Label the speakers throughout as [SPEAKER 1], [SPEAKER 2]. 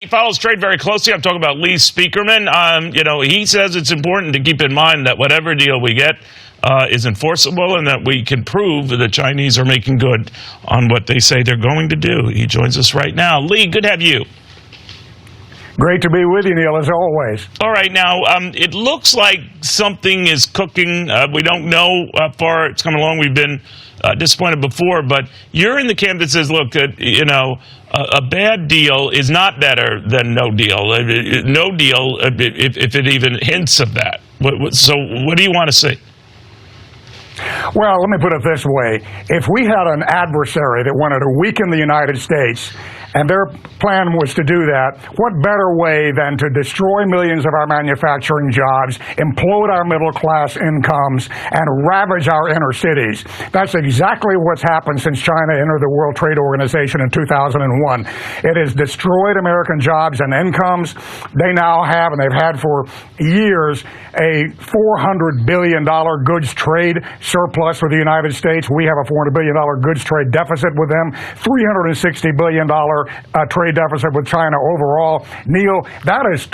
[SPEAKER 1] He follows trade very closely. I'm talking about Lee Spieckerman. He says it's important to keep in mind that whatever deal we get is enforceable and that we can prove that the Chinese are making good on what they say they're going to do. He joins us right now. Lee, good to have you.
[SPEAKER 2] Great to be with you, Neil, as always.
[SPEAKER 1] All right, now, it looks like something is cooking. We don't know how far it's come along. We've been disappointed before, but you're in the camp that says, look, a bad deal is not better than no deal. No deal, if it even hints of that. So what do you want to see?
[SPEAKER 2] Well, let me put it this way. If we had an adversary that wanted to weaken the United States, and their plan was to do that, what better way than to destroy millions of our manufacturing jobs, implode our middle-class incomes, and ravage our inner cities? That's exactly what's happened since China entered the World Trade Organization in 2001. It has destroyed American jobs and incomes. They now have, and they've had for years, a $400 billion goods trade surplus with the United States. We have a $400 billion goods trade deficit with them, $360 billion trade deficit with China overall. Neil, that is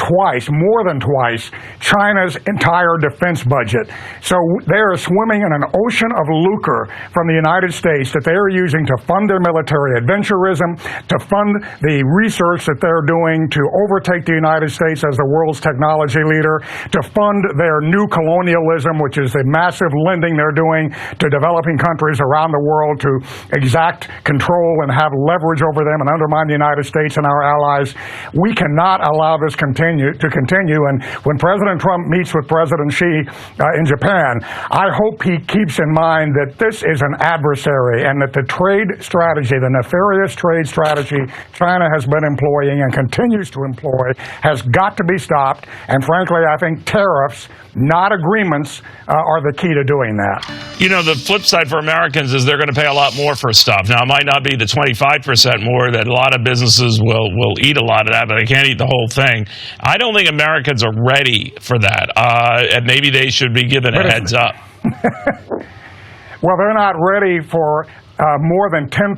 [SPEAKER 2] more than twice, China's entire defense budget. So they are swimming in an ocean of lucre from the United States that they are using to fund their military adventurism, to fund the research that they're doing to overtake the United States as the world's technology leader, to fund their new colonialism, which is the massive lending they're doing to developing countries around the world to exact control and have leverage over them and undermine the United States and our allies. We cannot allow this to continue. And when President Trump meets with President Xi in Japan, I hope he keeps in mind that this is an adversary and that the trade strategy, the nefarious trade strategy China has been employing and continues to employ, has got to be stopped. And frankly, I think tariffs, not agreements, are the key to doing that.
[SPEAKER 1] You know, the flip side for Americans is they're going to pay a lot more for stuff. Now, it might not be the 25% more that a lot of businesses will eat a lot of that, but they can't eat the whole thing. I don't think Americans are ready for that, and maybe they should be given a heads up.
[SPEAKER 2] Well, they're not ready for more than 10%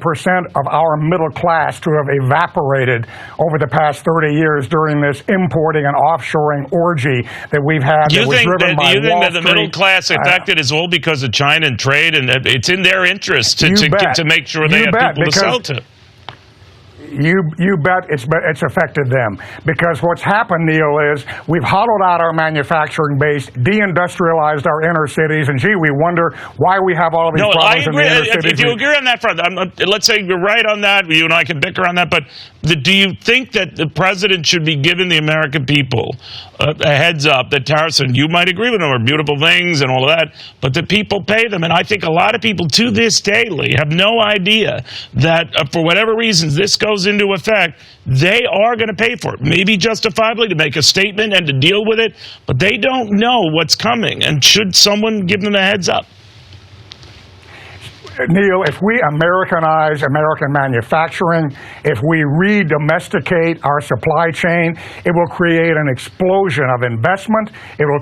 [SPEAKER 2] of our middle class to have evaporated over the past 30 years during this importing and offshoring orgy that we've had.
[SPEAKER 1] Do you think that the middle class affected is all because of China and trade, and it's in their interest to make sure they have people to sell to?
[SPEAKER 2] You bet it's affected them. Because what's happened, Neil, is we've hollowed out our manufacturing base, deindustrialized our inner cities, and gee, we wonder why we have all of these problems in the inner cities.
[SPEAKER 1] If you agree on that front, let's say you're right on that, you and I can bicker on that, but do you think that the president should be giving the American people a heads up that tariffs, and you might agree with them, are beautiful things and all of that, but the people pay them? And I think a lot of people to this day, Lee, have no idea that for whatever reasons this goes into effect, they are going to pay for it. Maybe justifiably to make a statement and to deal with it, but they don't know what's coming. And should someone give them a heads up?
[SPEAKER 2] Neil, if we Americanize American manufacturing, if we re-domesticate our supply chain, it will create an explosion of investment. It will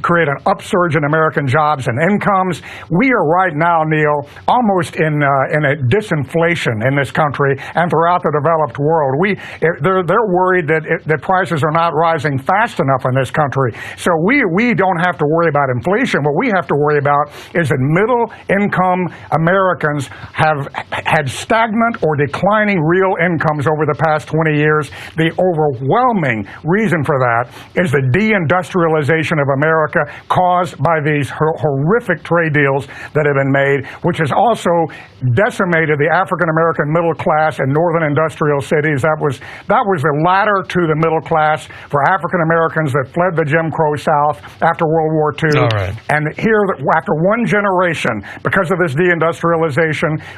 [SPEAKER 2] create an upsurge in American jobs and incomes. We are right now, Neil, almost in a disinflation in this country and throughout the developed world. They're worried that prices are not rising fast enough in this country. So we don't have to worry about inflation. What we have to worry about is that middle-income Americans have had stagnant or declining real incomes over the past 20 years. The overwhelming reason for that is the deindustrialization of America caused by these horrific trade deals that have been made, which has also decimated the African-American middle class in northern industrial cities. That was the ladder to the middle class for African-Americans that fled the Jim Crow South after World War II.
[SPEAKER 1] All right.
[SPEAKER 2] And here, after one generation, because of this deindustrialization,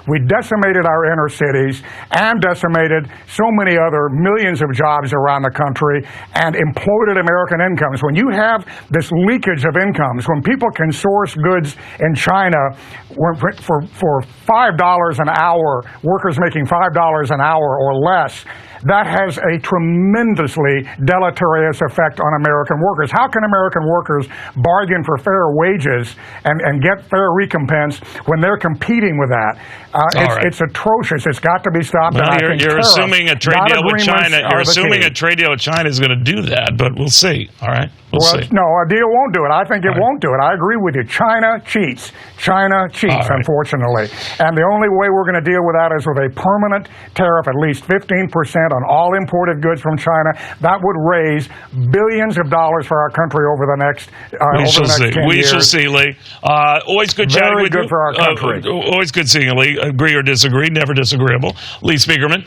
[SPEAKER 2] we decimated our inner cities and decimated so many other millions of jobs around the country and imploded American incomes. When you have this leakage of incomes, when people can source goods in China for $5 an hour, workers making $5 an hour or less, that has a tremendously deleterious effect on American workers. How can American workers bargain for fair wages and get fair recompense when they're competing with that? It's atrocious. It's got to be stopped.
[SPEAKER 1] Well, you're assuming a trade deal with China. You're assuming a trade deal with China is going to do that, but we'll see. All right, we'll see.
[SPEAKER 2] No, a deal won't do it. I think it won't do it. I agree with you. China cheats. China cheats, unfortunately. And the only way we're going to deal with that is with a permanent tariff, at least 15% on all imported goods from China. That would raise billions of dollars for our country over the next 10 years.
[SPEAKER 1] We shall see, Lee. Always good chatting with you.
[SPEAKER 2] Very good for our country.
[SPEAKER 1] Always good seeing you, Lee. Agree or disagree, never disagreeable. Lee Spieckerman.